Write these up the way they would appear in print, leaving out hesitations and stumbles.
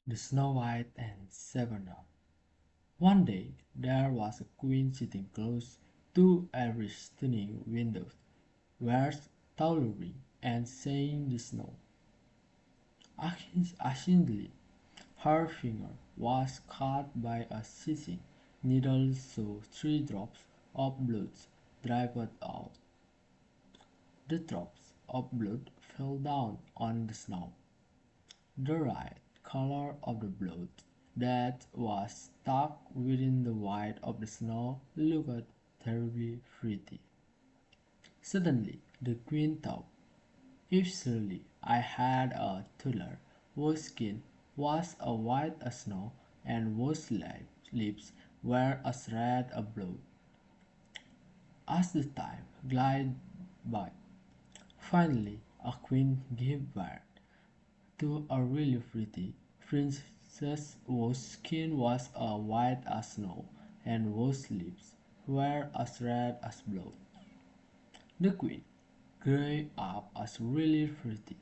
The Snow White and Seven Dwarfs. One day there was a queen sitting close to every stunning window, wears tailoring and saying the snow. Accidentally, her finger was caught by a seething needle, so 3 drops of blood dripped out. The drops of blood fell down on the snow. The red color of the blood that was stuck within the white of the snow looked terribly pretty. Suddenly the queen thought, if surely I had a toddler whose skin was as white as snow and whose lips were as red as blood. As the time glided by, finally a queen gave birth to a really pretty princess whose skin was as white as snow and whose lips were as red as blood. The queen grew up as really pretty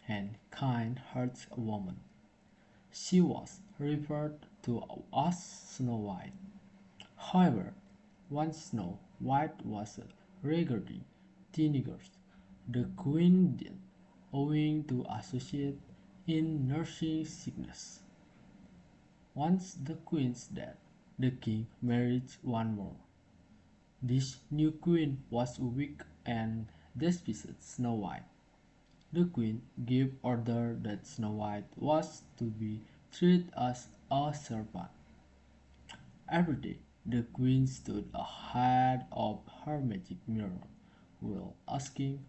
and kind-hearted woman. She was referred to as Snow White. However, once Snow White was a regarding teenager, the queen died owing to associate in nursing sickness. Once the queen's dead, the king married one more. This new queen was weak and despised Snow White. The queen gave order that Snow White was to be treated as a servant. Every day the queen stood ahead of her magic mirror, while asking,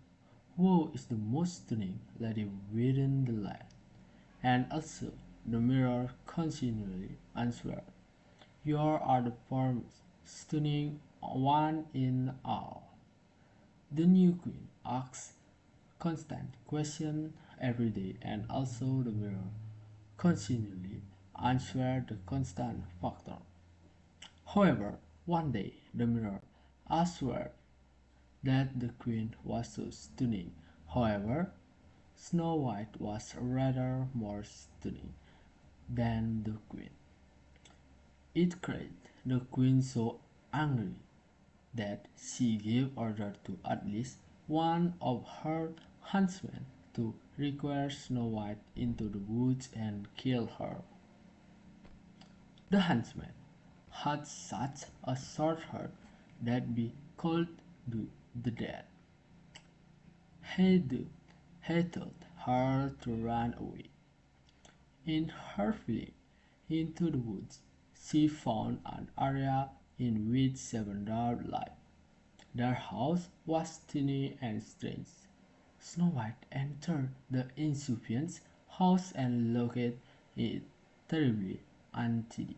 "Who is the most stunning lady within the land?" And also the mirror continually answered, "You are the most stunning one in all." The new queen asked constant questions every day, and also the mirror continually answered the constant factor. However, one day the mirror answered that the queen was so stunning. However, Snow White was rather more stunning than the queen. It cried the queen so angry that she gave order to at least one of her huntsmen to require Snow White into the woods and kill her. The huntsman had such a short sword that he could do the deed. He told her to run away. In her fleeing into the woods, she found an area in which 7 dwarfs lived. Their house was tiny and strange. Snow White entered the ancient's house and located it terribly untidy.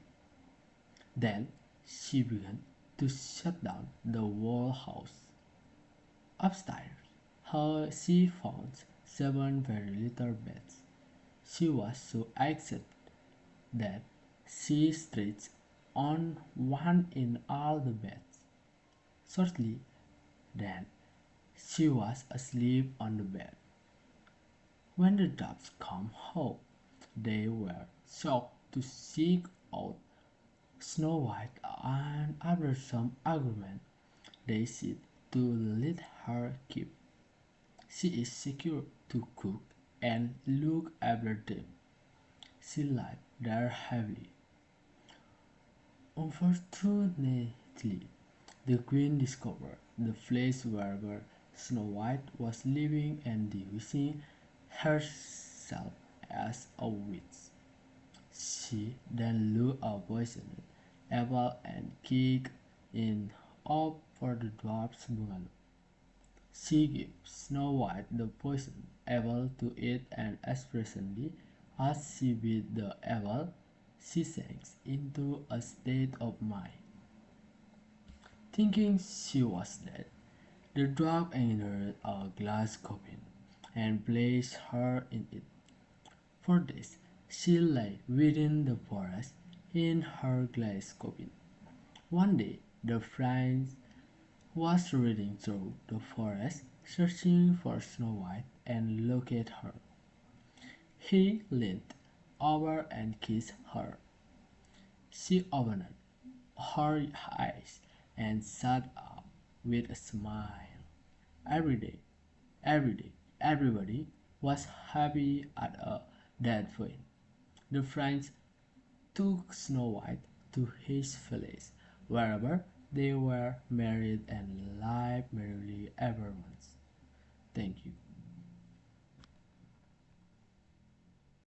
Then she began to shut down the whole house. Upstairs, she found 7 very little beds. She was so excited that she stretched on one in all the beds. Shortly then, she was asleep on the bed. When the dogs came home, they were shocked to seek out Snow White, and after some argument, they said to let her keep. She is secure to cook and look after them. She lived there happily. Unfortunately, the queen discovered the place where Snow White was living and disguising herself as a witch. She then blew a poisoned apple and kicked it up for the dwarf's bungalow. She gave Snow White the poisoned apple to eat, and expressively, as she bit the apple, she sank into a state of mind. Thinking she was dead, the dwarf entered a glass coffin and placed her in it. For days she lay within the forest in her glass coffin. One day the prince was riding through the forest searching for Snow White and located her. He leaned over and kissed her. She opened her eyes and sat up with a smile. Every day, every day, everybody was happy at that point. The French took Snow White to his village, wherever they were married and lived merrily ever after. Thank you.